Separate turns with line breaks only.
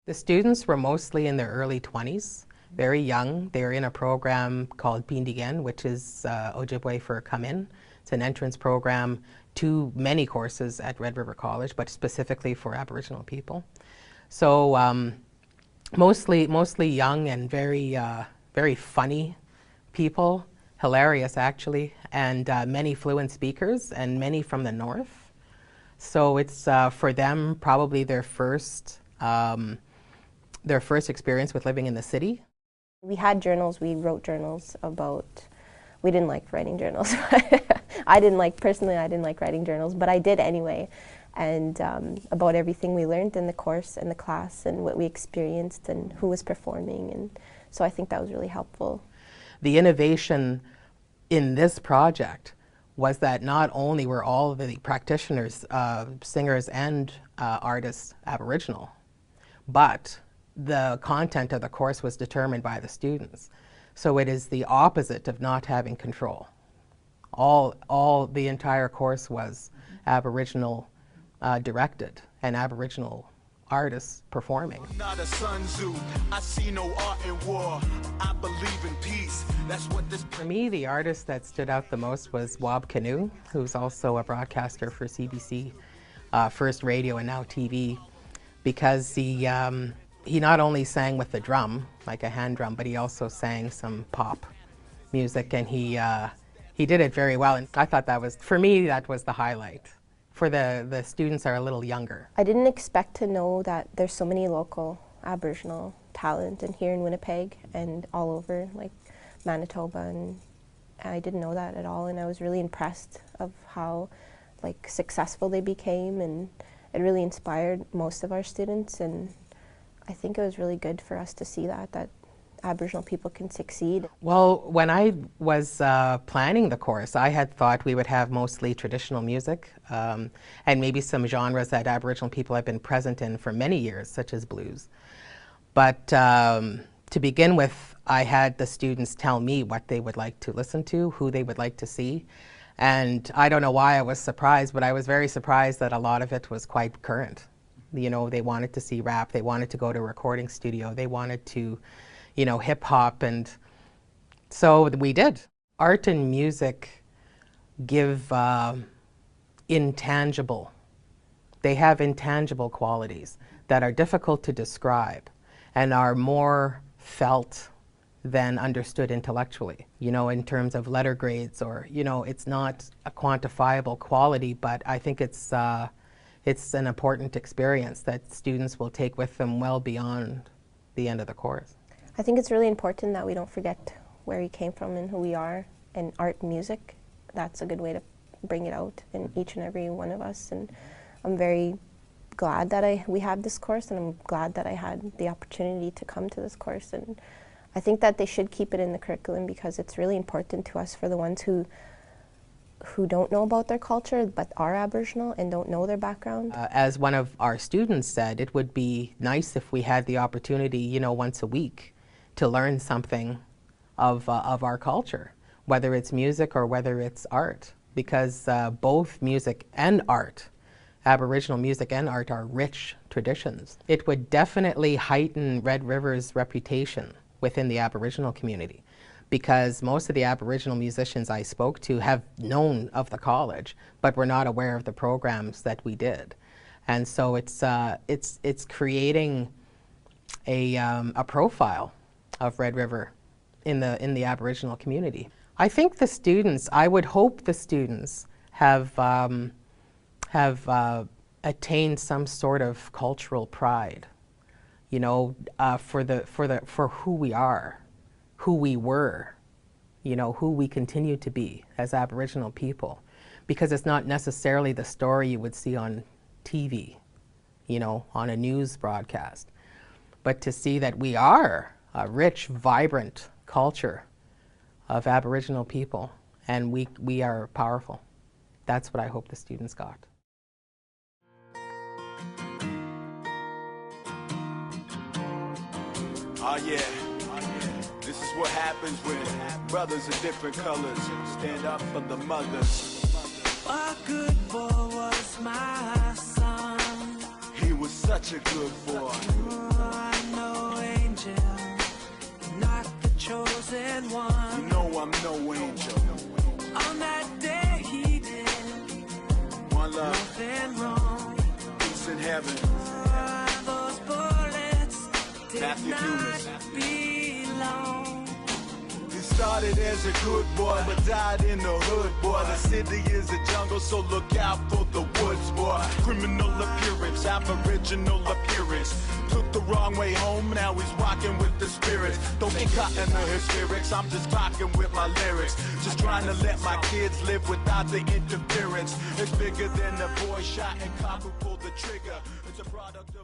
The students were mostly in their early 20s, very young. They're in a program called Biindigen, which is Ojibwe for come in. It's an entrance program to many courses at Red River College, but specifically for Aboriginal people. So mostly young and very funny people, hilarious actually, and many fluent speakers, and many from the north. So it's for them probably their first experience with living in the city.
We had journals, we wrote journals about, we didn't like writing journals. Personally I didn't like writing journals, but I did anyway. And about everything we learned in the course and the class and what we experienced and who was performing. And so I think that was really helpful.
The innovation in this project was that not only were all of the practitioners, singers and artists Aboriginal, but the content of the course was determined by the students. So it is the opposite of not having control. The entire course was Aboriginal directed and Aboriginal artists performing. I'm not a Sun Tzu. I see no art in war. I believe in peace. That's what this. For me, the artist that stood out the most was Wab Canoe, who's also a broadcaster for CBC, first radio and now TV, because he not only sang with the drum, like a hand drum, but he also sang some pop music, and he did it very well. And I thought that was, for me, that was the highlight. For the students are a little younger.
I didn't expect to know that there's so many local Aboriginal talent in here in Winnipeg and all over, like Manitoba, and I didn't know that at all, and I was really impressed of how successful they became, and it really inspired most of our students, and I think it was really good for us to see that Aboriginal people can succeed.
Well, when I was planning the course, I had thought we would have mostly traditional music and maybe some genres that Aboriginal people have been present in for many years, such as blues. But to begin with, I had the students tell me what they would like to listen to, who they would like to see. And I don't know why I was surprised, but I was very surprised that a lot of it was quite current. You know, they wanted to see rap, they wanted to go to a recording studio, they wanted to, you know, hip hop, and so we did. Art and music give intangible, they have intangible qualities that are difficult to describe and are more felt than understood intellectually, you know, in terms of letter grades, or, you know, it's not a quantifiable quality, but I think it's an important experience that students will take with them well beyond the end of the course.
I think it's really important that we don't forget where we came from and who we are, and art and music, that's a good way to bring it out in each and every one of us. And I'm very glad that we have this course, and I'm glad that I had the opportunity to come to this course. And I think that they should keep it in the curriculum because it's really important to us, for the ones who don't know about their culture but are Aboriginal and don't know their background.
As one of our students said, it would be nice if we had the opportunity, you know, once a week to learn something of our culture, whether it's music or whether it's art, because both music and art, Aboriginal music and art, are rich traditions. It would definitely heighten Red River's reputation within the Aboriginal community, because most of the Aboriginal musicians I spoke to have known of the college, but were not aware of the programs that we did. And so it's creating a profile of Red River in the Aboriginal community. I think the students, I would hope the students have attained some sort of cultural pride, you know, for who we are, who we were, you know, who we continue to be as Aboriginal people, because it's not necessarily the story you would see on TV, you know, on a news broadcast, but to see that we are a rich, vibrant culture of Aboriginal people, and we are powerful. That's what I hope the students got.
Oh yeah, this is what happens when brothers of different colors stand up for the mothers. What good boy was my son? He was such a good boy. no angel.
On that day he did
One love,
nothing wrong.
peace in heaven.
Those bullets did
Matthew
not
Dumas.
belong.
He started as a good boy, but died in the hood, boy. The city is a jungle, so look out for the woods, boy. Criminal appearance, aboriginal appearance. Took the wrong way home, now he's walking with the spirits. Don't get caught in the hysterics, I'm just talking with my lyrics. Just trying to let my kids live without the interference. It's bigger than the boy shot and cop who pulled the trigger. It's a product of